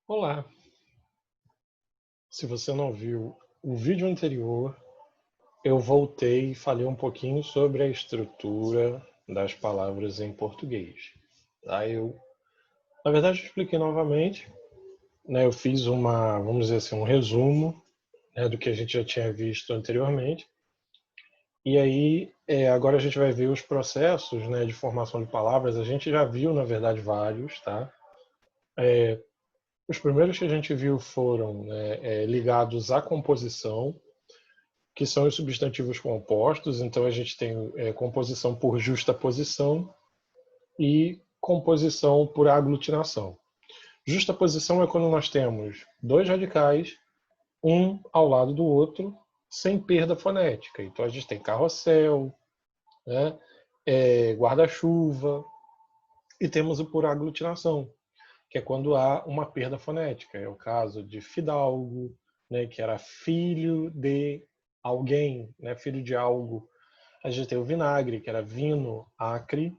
Olá! Se você não viu o vídeo anterior, eu voltei e falei um pouquinho sobre a estrutura das palavras em português. Tá? Na verdade, eu expliquei novamente, né? Eu fiz vamos dizer assim, um resumo, né, do que a gente já tinha visto anteriormente. E aí, agora a gente vai ver os processos, né, de formação de palavras. A gente já viu, na verdade, vários, tá? Os primeiros que a gente viu foram, né, ligados à composição, que são os substantivos compostos. Então a gente tem composição por justaposição e composição por aglutinação. Justaposição é quando nós temos dois radicais, um ao lado do outro, sem perda fonética. Então a gente tem carrossel, né, guarda-chuva, e temos o por aglutinação, que é quando há uma perda fonética. É o caso de fidalgo, né, que era filho de alguém, né, filho de algo. A gente tem o vinagre, que era vino, acre.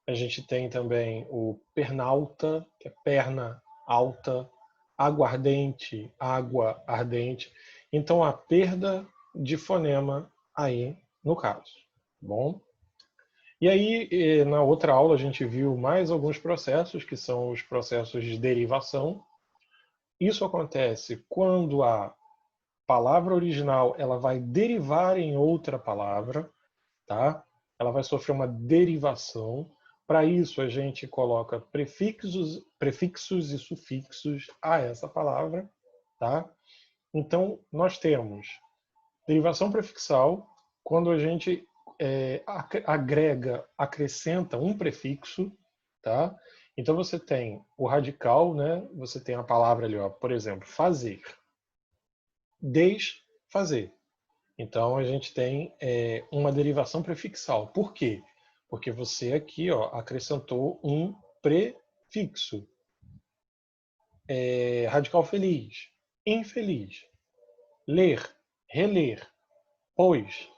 A gente tem também o pernalta, que é perna alta, aguardente, água ardente. Então, a perda de fonema aí no caso. Bom? E aí, na outra aula, a gente viu mais alguns processos, que são os processos de derivação. Isso acontece quando a palavra original ela vai derivar em outra palavra, tá? Ela vai sofrer uma derivação. Para isso, a gente coloca prefixos e sufixos a essa palavra, tá? Então, nós temos derivação prefixal, quando a gente acrescenta um prefixo, tá? Então, você tem o radical, né? Você tem a palavra ali, ó, por exemplo, fazer. Desfazer. Então, a gente tem uma derivação prefixal. Por quê? Porque você aqui, ó, acrescentou um prefixo. Radical feliz, infeliz. Ler, reler. Pois,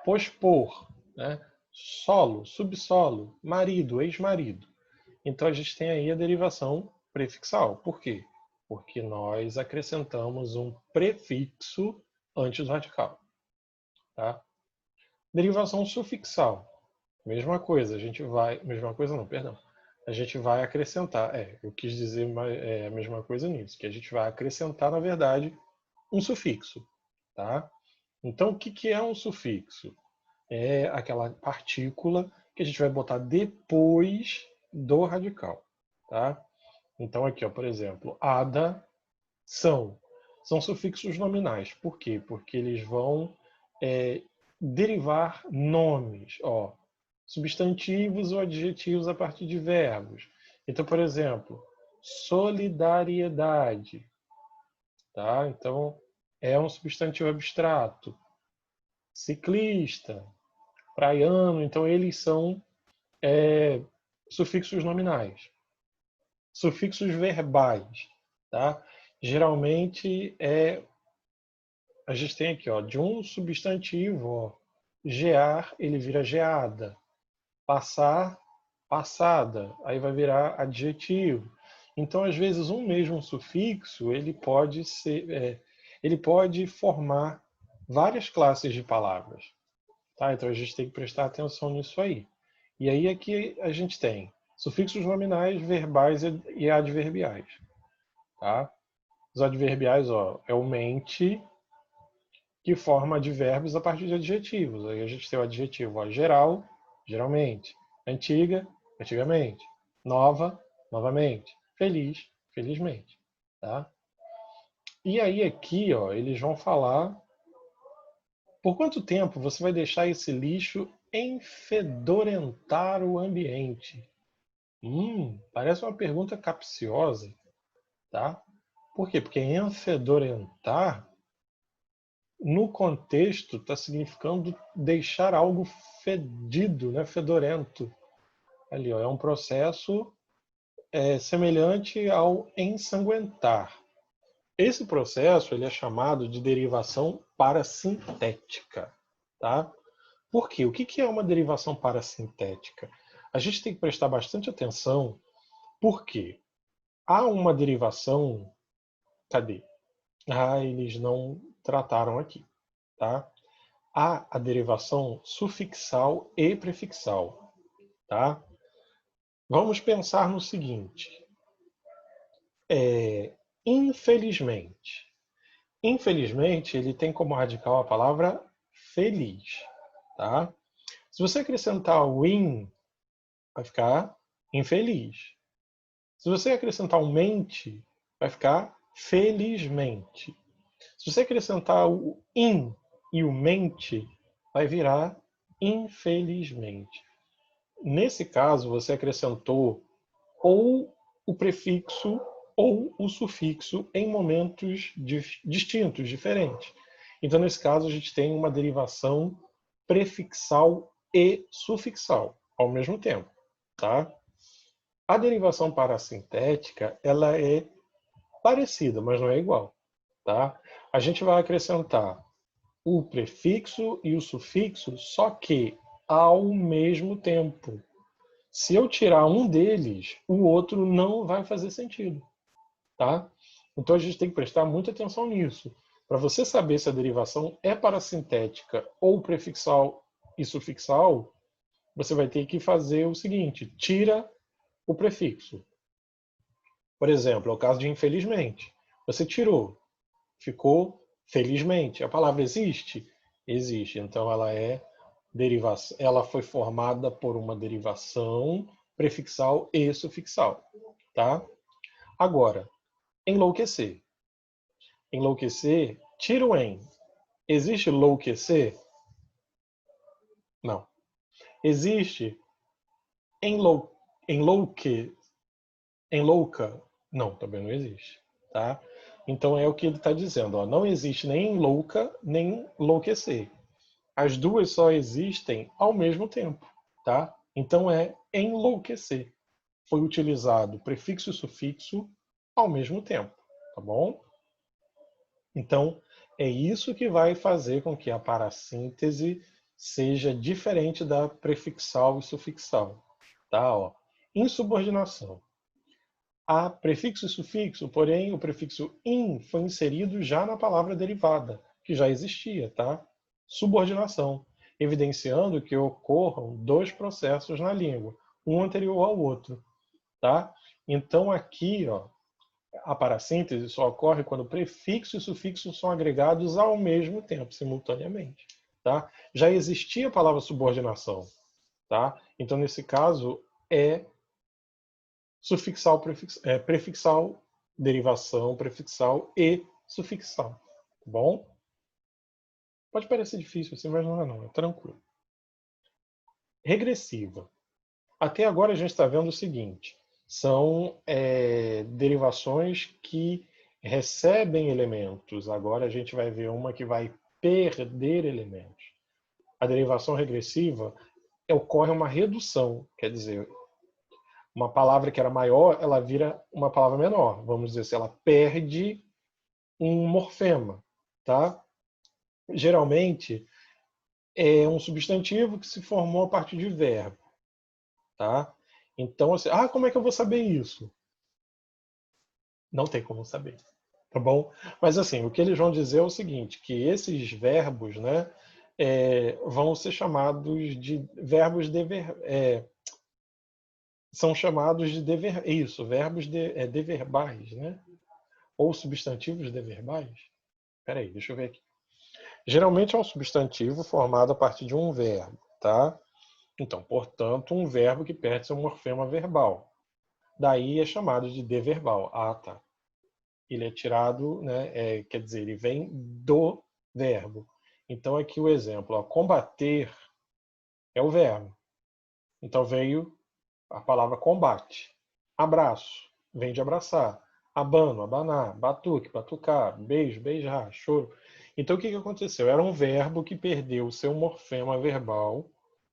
pospor. Né? Solo, subsolo. Marido, ex-marido. Então, a gente tem aí a derivação prefixal. Por quê? Porque nós acrescentamos um prefixo antes do radical. Tá? Derivação sufixal. Mesma coisa, a gente vai. Mesma coisa não, perdão. A gente vai acrescentar. Eu quis dizer a mesma coisa nisso, que a gente vai acrescentar, na verdade, um sufixo. Tá? Então, o que é um sufixo? É aquela partícula que a gente vai botar depois do radical. Tá? Então, aqui, ó, por exemplo, ada, são. São sufixos nominais. Por quê? Porque eles vão é, derivar nomes, ó, substantivos ou adjetivos a partir de verbos. Então, por exemplo, solidariedade, tá? Então, é um substantivo abstrato. Ciclista, praiano, então eles são sufixos nominais. Sufixos verbais, tá? Geralmente a gente tem aqui, ó, de um substantivo, ó, gear, ele vira geada. Passar, passada, aí vai virar adjetivo. Então, às vezes, um mesmo sufixo ele pode formar várias classes de palavras, tá? Então a gente tem que prestar atenção nisso aí. E aí aqui a gente tem sufixos nominais, verbais e adverbiais, tá? Os adverbiais, ó, é o mente, que forma advérbios a partir de adjetivos. Aí a gente tem o adjetivo, ó, geral, geralmente. Antiga, antigamente. Nova, novamente. Feliz, felizmente. Tá? E aí aqui, ó, eles vão falar por quanto tempo você vai deixar esse lixo enfedorentar o ambiente. Parece uma pergunta capciosa, tá? Por quê? Porque enfedorentar no contexto está significando deixar algo fedido, né, fedorento. Ali, ó, é um processo semelhante ao ensanguentar. Esse processo ele é chamado de derivação parasintética. Tá? Por quê? O que é uma derivação parasintética? A gente tem que prestar bastante atenção porque há uma derivação Cadê? Ah, eles não trataram aqui, tá? Há a derivação sufixal e prefixal, tá? Vamos pensar no seguinte. Infelizmente. Infelizmente, ele tem como radical a palavra feliz, tá? Se você acrescentar o in, vai ficar infeliz. Se você acrescentar o mente, vai ficar felizmente. Se você acrescentar o in e o mente, vai virar infelizmente. Nesse caso, você acrescentou ou o prefixo ou o sufixo em momentos distintos, diferentes. Então, nesse caso, a gente tem uma derivação prefixal e sufixal ao mesmo tempo, tá? A derivação parassintética, ela é parecida, mas não é igual, tá? A gente vai acrescentar o prefixo e o sufixo, só que ao mesmo tempo. Se eu tirar um deles, o outro não vai fazer sentido, tá? Então a gente tem que prestar muita atenção nisso. Para você saber se a derivação é parassintética ou prefixal e sufixal, você vai ter que fazer o seguinte: tira o prefixo. Por exemplo, é o caso de infelizmente. Você tirou, ficou felizmente. A palavra existe? Existe. Então ela é derivação, ela foi formada por uma derivação prefixal e sufixal, tá? Agora, enlouquecer. Enlouquecer, tira o en. Existe enlouquecer? Não. Existe enlouque, enlouca? Não, também não existe, tá? Então é o que ele está dizendo, ó, não existe nem enlouca nem enlouquecer. As duas só existem ao mesmo tempo, tá? Então é enlouquecer. Foi utilizado prefixo e sufixo ao mesmo tempo, tá bom? Então, é isso que vai fazer com que a parassíntese seja diferente da prefixal e sufixal, tá? Ó, insubordinação. Há prefixo e sufixo, porém o prefixo in foi inserido já na palavra derivada, que já existia, tá? Subordinação, evidenciando que ocorram dois processos na língua, um anterior ao outro, tá? Então aqui, ó, a parassíntese só ocorre quando prefixo e sufixo são agregados ao mesmo tempo, simultaneamente, tá? Já existia a palavra subordinação, tá? Então nesse caso é sufixal, prefixal, derivação, prefixal e sufixal, tá bom? Pode parecer difícil assim, mas não é não, é tranquilo. Regressiva. Até agora a gente está vendo o seguinte, são derivações que recebem elementos. Agora a gente vai ver uma que vai perder elementos. A derivação regressiva ocorre uma redução, quer dizer, uma palavra que era maior, ela vira uma palavra menor. Vamos dizer, se ela perde um morfema, tá? Geralmente é um substantivo que se formou a partir de verbo, tá? Então, assim, como é que eu vou saber isso? Não tem como saber, tá bom? Mas assim, o que eles vão dizer é o seguinte, que esses verbos, né, vão ser chamados de verbos são chamados de verbos deverbais, né? Ou substantivos deverbais. Peraí, deixa eu ver aqui. Geralmente é um substantivo formado a partir de um verbo, tá? Então, portanto, um verbo que perde seu morfema verbal. Daí é chamado de deverbal. Ah, tá. Ele é tirado, né? Quer dizer, ele vem do verbo. Então, aqui o exemplo, ó, combater é o verbo. Então, veio a palavra combate. Abraço, vem de abraçar. Abano, abanar. Batuque, batucar. Beijo, beijar. Choro. Então, o que aconteceu? Era um verbo que perdeu o seu morfema verbal,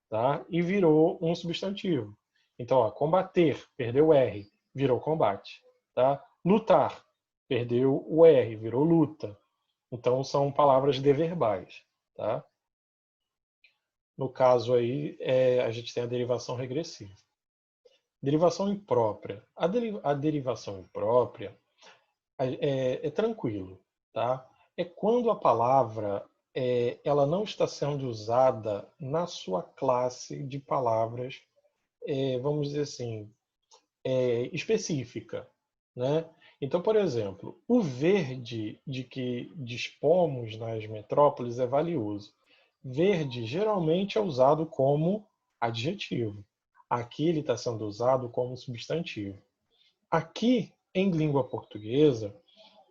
tá? E virou um substantivo. Então, ó, combater, perdeu o R, virou combate. Tá? Lutar, perdeu o R, virou luta. Então, são palavras deverbais. Tá? No caso aí, a gente tem a derivação regressiva. Derivação imprópria. A derivação imprópria é tranquilo, tá? É quando a palavra ela não está sendo usada na sua classe de palavras, vamos dizer assim, específica, né? Então, por exemplo, o verde de que dispomos nas metrópoles é valioso. Verde geralmente é usado como adjetivo. Aqui ele está sendo usado como substantivo. Aqui, em língua portuguesa,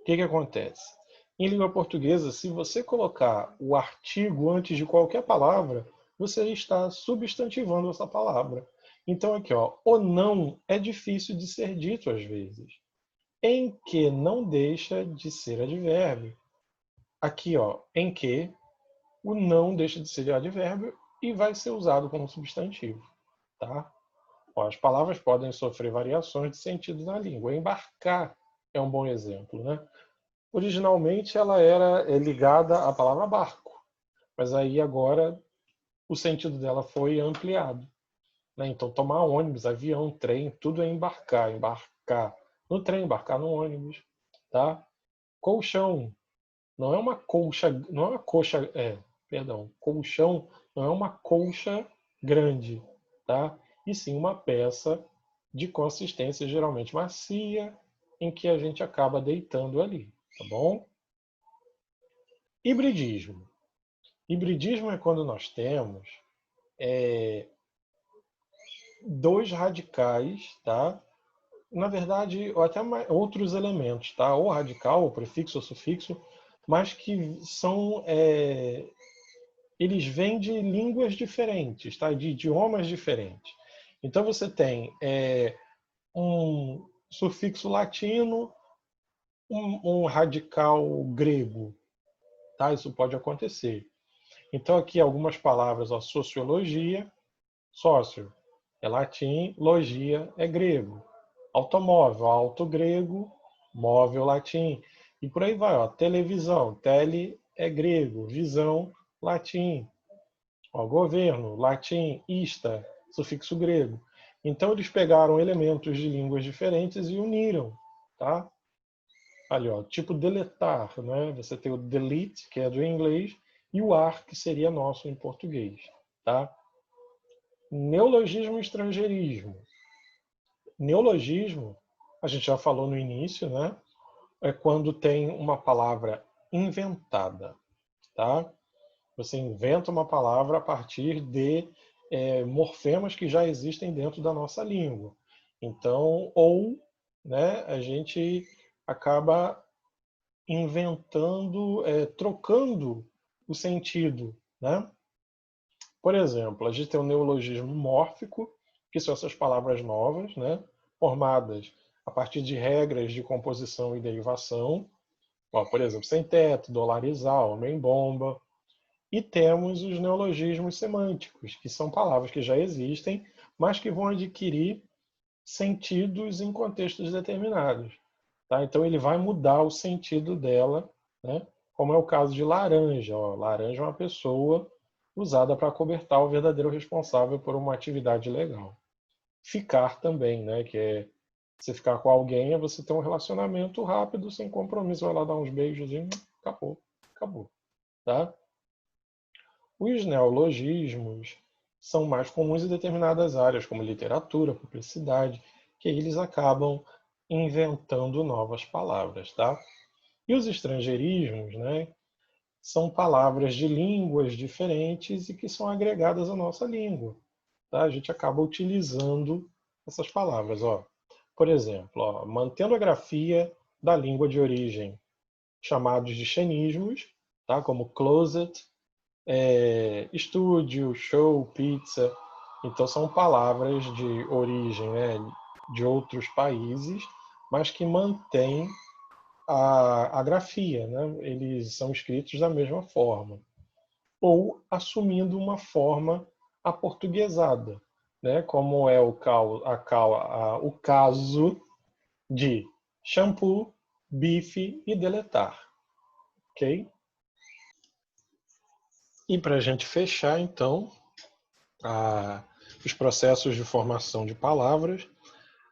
o que acontece? Em língua portuguesa, se você colocar o artigo antes de qualquer palavra, você está substantivando essa palavra. Então, aqui, ó, o não é difícil de ser dito às vezes. Em que não deixa de ser advérbio. Aqui, ó, em que o não deixa de ser advérbio e vai ser usado como substantivo, tá? Ó, as palavras podem sofrer variações de sentido na língua. Embarcar é um bom exemplo, né? Originalmente ela era ligada à palavra barco, mas aí agora o sentido dela foi ampliado, né? Então tomar ônibus, avião, trem, tudo é embarcar, embarcar no trem, embarcar no ônibus, tá? Colchão não é uma colcha, não é uma coxa, perdão, colchão não é uma colcha grande, tá? E sim uma peça de consistência geralmente macia em que a gente acaba deitando ali, tá bom? Hibridismo. Hibridismo é quando nós temos dois radicais, tá? Na verdade, ou até outros elementos, tá? Ou radical, ou prefixo ou sufixo, mas que são eles vêm de línguas diferentes, tá? De idiomas diferentes. Então você tem um sufixo latino, um radical grego, tá? Isso pode acontecer. Então aqui algumas palavras, ó, sociologia, sócio é latim, logia é grego. Automóvel, auto grego, móvel latim. E por aí vai, ó. Televisão, tele é grego, visão, latim. Ó, governo, latim, ista, sufixo grego. Então eles pegaram elementos de línguas diferentes e uniram, tá? Ali, ó, tipo deletar, né? Você tem o delete, que é do inglês, e o ar, que seria nosso em português, tá? Neologismo e estrangeirismo. Neologismo, a gente já falou no início, né? É quando tem uma palavra inventada, tá? Você inventa uma palavra a partir de morfemas que já existem dentro da nossa língua. Então, ou, né, a gente acaba inventando, trocando o sentido, né? Por exemplo, a gente tem o neologismo mórfico, que são essas palavras novas, né, formadas a partir de regras de composição e derivação. Ó, por exemplo, sem teto, dolarizar, homem-bomba. E temos os neologismos semânticos, que são palavras que já existem, mas que vão adquirir sentidos em contextos determinados. Tá? Então ele vai mudar o sentido dela, né? Como é o caso de laranja. Ó. Laranja é uma pessoa usada para cobertar o verdadeiro responsável por uma atividade legal. Ficar também, né? Que é você ficar com alguém é você ter um relacionamento rápido, sem compromisso, vai lá dar uns beijos e acabou, acabou. Tá? Os neologismos são mais comuns em determinadas áreas, como literatura, publicidade, que eles acabam inventando novas palavras, tá? E os estrangeirismos, né, são palavras de línguas diferentes e que são agregadas à nossa língua, tá? A gente acaba utilizando essas palavras, ó. Por exemplo, ó, mantendo a grafia da língua de origem, chamados de xenismos, tá? Como closet, estúdio, show, pizza. Então são palavras de origem, né, de outros países, mas que mantêm a grafia, né? Eles são escritos da mesma forma, ou assumindo uma forma aportuguesada, né? Como é o caso de shampoo, bife e deletar, ok? E para a gente fechar, então, a, os processos de formação de palavras,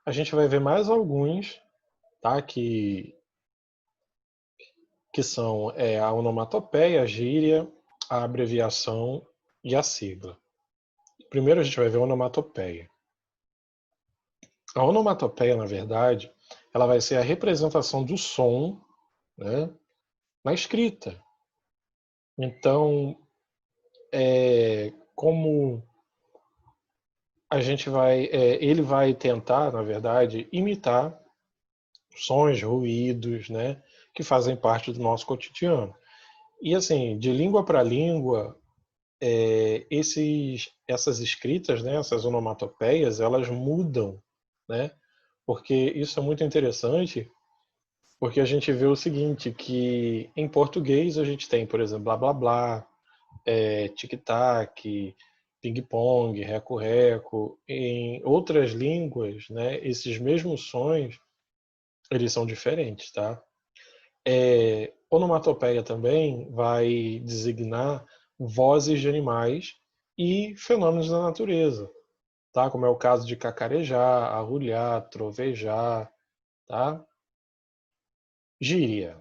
a gente vai ver mais alguns, tá? Que que são a onomatopeia, a gíria, a abreviação e a sigla. Primeiro a gente vai ver a onomatopeia. A onomatopeia, na verdade, ela vai ser a representação do som, né, na escrita. Então, como a gente ele vai tentar, na verdade, imitar sons, ruídos, né, que fazem parte do nosso cotidiano. E assim, de língua para língua, essas escritas, né, essas onomatopeias, elas mudam, né? Porque isso é muito interessante, porque a gente vê o seguinte, que em português a gente tem, por exemplo, blá blá blá, tic-tac, ping-pong, reco-reco. Em outras línguas, né, esses mesmos sons, eles são diferentes, tá? Onomatopeia também vai designar vozes de animais e fenômenos da natureza, tá? Como é o caso de cacarejar, arrulhar, trovejar, tá? Gíria.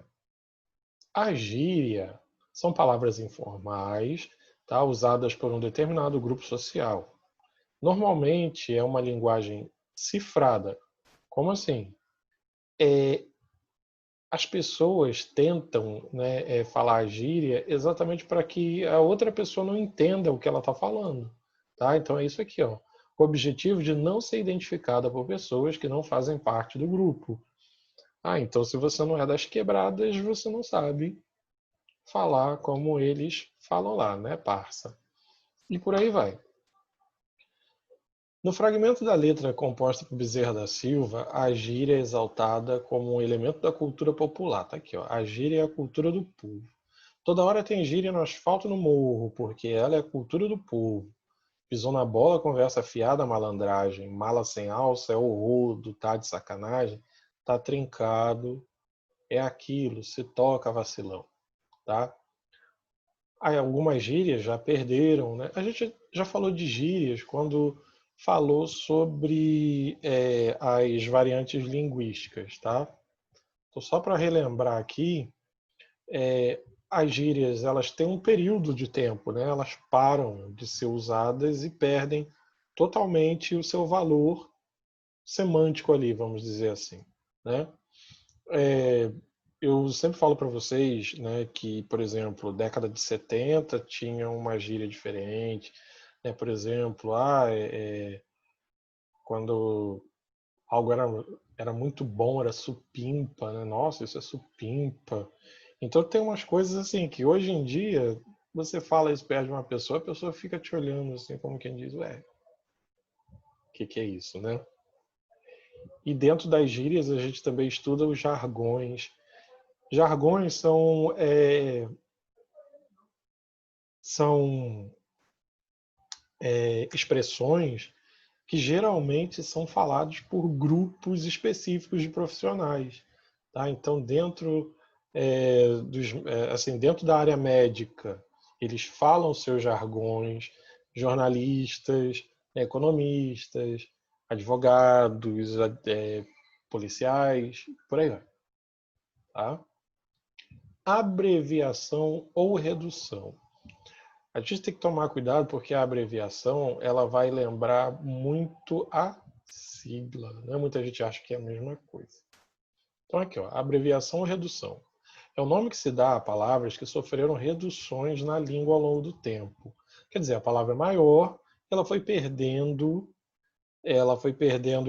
A gíria são palavras informais, tá? Usadas por um determinado grupo social. Normalmente é uma linguagem cifrada. Como assim? As pessoas tentam, né, falar gíria exatamente para que a outra pessoa não entenda o que ela está falando. Tá? Então é isso aqui, ó. O objetivo de não ser identificada por pessoas que não fazem parte do grupo. Então se você não é das quebradas, você não sabe falar como eles falam lá, né, parça? E por aí vai. No fragmento da letra composta por Bezerra da Silva, a gíria é exaltada como um elemento da cultura popular. Tá aqui, ó. A gíria é a cultura do povo. Toda hora tem gíria no asfalto e no morro, porque ela é a cultura do povo. Pisou na bola, conversa fiada, malandragem. Mala sem alça é o rodo, tá de sacanagem. Tá trincado, é aquilo, se toca vacilão, tá? Aí algumas gírias já perderam, né? A gente já falou de gírias quando falou sobre as variantes linguísticas, tá? Então, só para relembrar aqui, as gírias elas têm um período de tempo, né? Elas param de ser usadas e perdem totalmente o seu valor semântico ali, vamos dizer assim, né? Eu sempre falo para vocês, né, que, por exemplo, década de 70 tinha uma gíria diferente, né? Por exemplo, quando algo era muito bom, era supimpa, né? Nossa, isso é supimpa. Então tem umas coisas assim que hoje em dia você fala isso perto de uma pessoa, a pessoa fica te olhando assim como quem diz, ué, o que é isso, né? E dentro das gírias a gente também estuda os jargões. Jargões são expressões que geralmente são falados por grupos específicos de profissionais, tá? Então, dentro da área médica, eles falam seus jargões, jornalistas, economistas, advogados, policiais, por aí vai, tá? Abreviação ou redução. A gente tem que tomar cuidado porque a abreviação ela vai lembrar muito a sigla, né? Muita gente acha que é a mesma coisa. Então aqui, ó, abreviação ou redução. É o nome que se dá a palavras que sofreram reduções na língua ao longo do tempo. Quer dizer, a palavra é maior, ela foi perdendo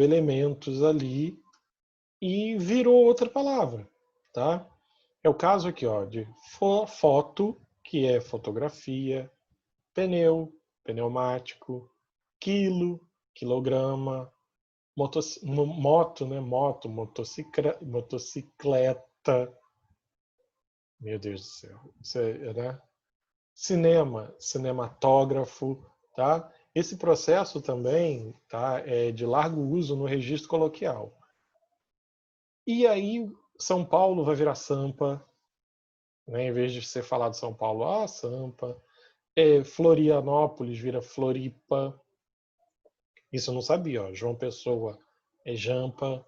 elementos ali e virou outra palavra, tá? É o caso aqui, ó, de foto, que é fotografia, pneu, pneumático, quilo, quilograma, moto, né? Moto, motocicleta. Meu Deus do céu. Isso né? Cinema, cinematógrafo, tá? Esse processo também, tá, é de largo uso no registro coloquial. E aí São Paulo vai virar Sampa, né? Em vez de ser falado São Paulo, Sampa. Florianópolis vira Floripa. Isso eu não sabia, ó. João Pessoa é Jampa.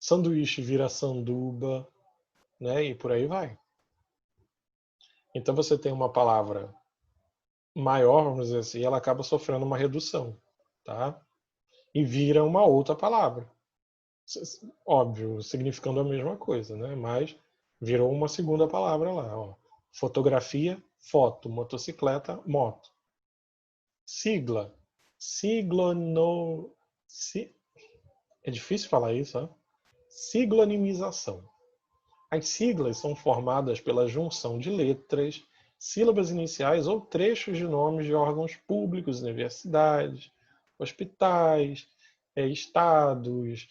Sanduíche vira Sanduba. né? E por aí vai. Então você tem uma palavra maior, vamos dizer assim, ela acaba sofrendo uma redução, tá? E vira uma outra palavra. Óbvio, significando a mesma coisa, né? Mas virou uma segunda palavra lá, ó. Fotografia, foto, motocicleta, moto. Sigla, siglono... É difícil falar isso, ó. Siglonimização. As siglas são formadas pela junção de letras, sílabas iniciais ou trechos de nomes de órgãos públicos, universidades, hospitais, estados,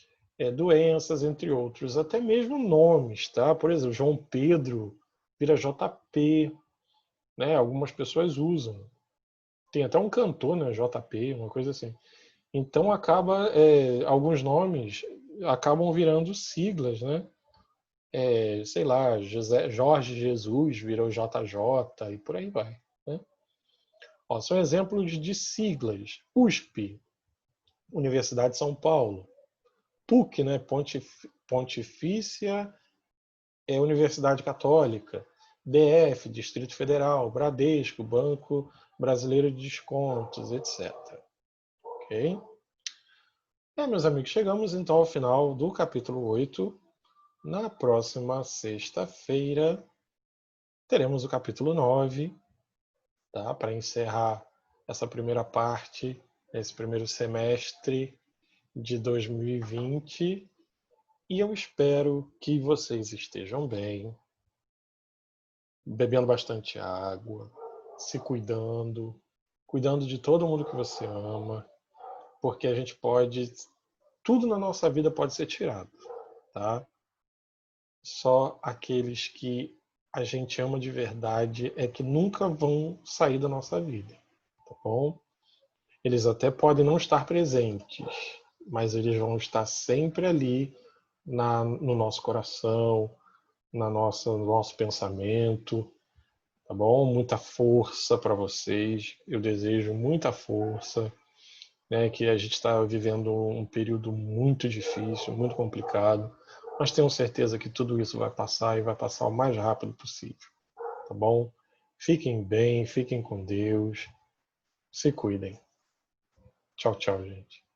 doenças, entre outros. Até mesmo nomes, tá? Por exemplo, João Pedro vira JP, né? Algumas pessoas usam. Tem até um cantor, né? JP, uma coisa assim. Então acaba, alguns nomes acabam virando siglas, né? Sei lá, Jorge Jesus virou JJ e por aí vai. Né? Ó, são exemplos de siglas. USP, Universidade de São Paulo. PUC, né? Pontifícia Universidade Católica. DF, Distrito Federal. Bradesco, Banco Brasileiro de Descontos, etc. Ok? Meus amigos, chegamos então ao final do capítulo 8. Na próxima sexta-feira teremos o capítulo 9, tá? Para encerrar essa primeira parte, esse primeiro semestre de 2020. E eu espero que vocês estejam bem, bebendo bastante água, se cuidando de todo mundo que você ama, porque a gente pode, tudo na nossa vida pode ser tirado, tá? Só aqueles que a gente ama de verdade é que nunca vão sair da nossa vida, tá bom? Eles até podem não estar presentes, mas eles vão estar sempre ali no nosso coração, no nosso pensamento, tá bom? Muita força para vocês. Eu desejo muita força, né? Que a gente está vivendo um período muito difícil, muito complicado, mas tenho certeza que tudo isso vai passar e vai passar o mais rápido possível, tá bom? Fiquem bem, fiquem com Deus, se cuidem. Tchau, tchau, gente.